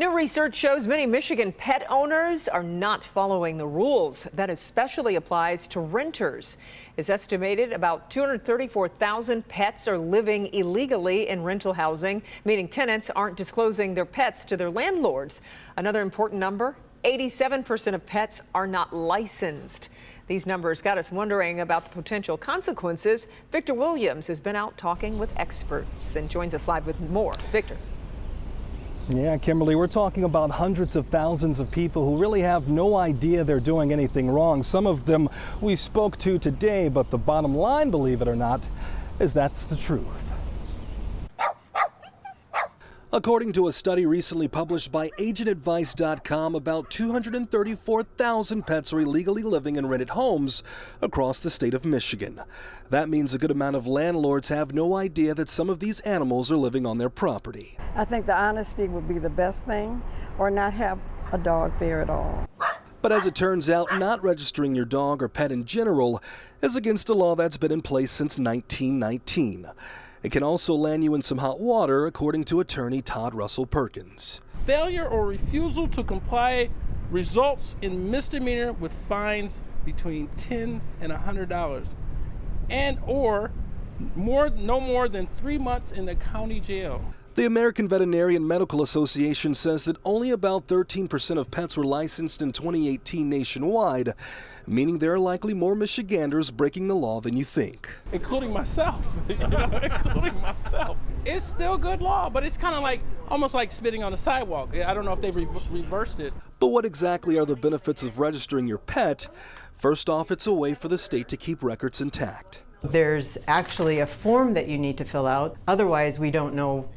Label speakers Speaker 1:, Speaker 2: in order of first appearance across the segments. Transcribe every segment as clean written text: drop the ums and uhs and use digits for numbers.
Speaker 1: New research shows many Michigan pet owners are not following the rules. That especially applies to renters. It's estimated about 234,000 pets are living illegally in rental housing, meaning tenants aren't disclosing their pets to their landlords. Another important number, 87% of pets are not licensed. These numbers got us wondering about the potential consequences. Victor Williams has been out talking with experts and joins us live with more. Victor.
Speaker 2: Yeah, Kimberly, we're talking about hundreds of thousands of people who really have no idea they're doing anything wrong. Some of them we spoke to today, but the bottom line, believe it or not, is that's the truth. According to a study recently published by agentadvice.com, about 234,000 pets are illegally living in rented homes across the state of Michigan. That means a good amount of landlords have no idea that some of these animals are living on their property.
Speaker 3: I think the honesty would be the best thing, or not have a dog there at all.
Speaker 2: But as it turns out, not registering your dog or pet in general is against a law that's been in place since 1919. It can also land you in some hot water, according to attorney Todd Russell Perkins.
Speaker 4: Failure or refusal to comply results in misdemeanor with fines between $10 and $100, and or no more than 3 months in the county jail.
Speaker 2: The American Veterinarian Medical Association says that only about 13% of pets were licensed in 2018 nationwide, meaning there are likely more Michiganders breaking the law than you think.
Speaker 4: Including myself, including myself. It's still good law, but it's kind of like, almost like spitting on a sidewalk. I don't know if they've reversed it.
Speaker 2: But what exactly are the benefits of registering your pet? First off, it's a way for the state to keep records intact.
Speaker 5: There's actually a form that you need to fill out. Otherwise, we don't know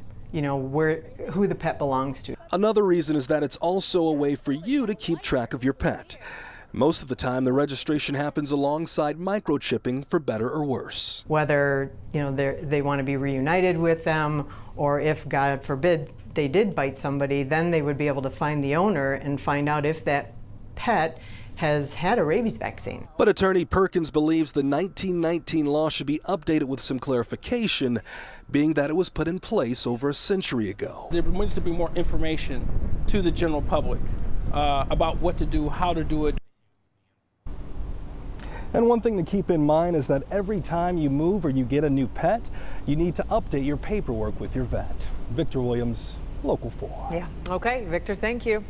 Speaker 5: who the pet belongs to.
Speaker 2: Another reason is that it's also a way for you to keep track of your pet. Most of the time, the registration happens alongside microchipping, for better or worse.
Speaker 5: Whether they want to be reunited with them, or if, God forbid, they did bite somebody, then they would be able to find the owner and find out if that pet has had a rabies vaccine.
Speaker 2: But attorney Perkins believes the 1919 law should be updated with some clarification, being that it was put in place over a century ago.
Speaker 4: There needs to be more information to the general public about what to do, how to do it.
Speaker 2: And one thing to keep in mind is that every time you move or you get a new pet, you need to update your paperwork with your vet. Victor Williams, Local 4.
Speaker 1: Yeah. Okay, Victor, thank you.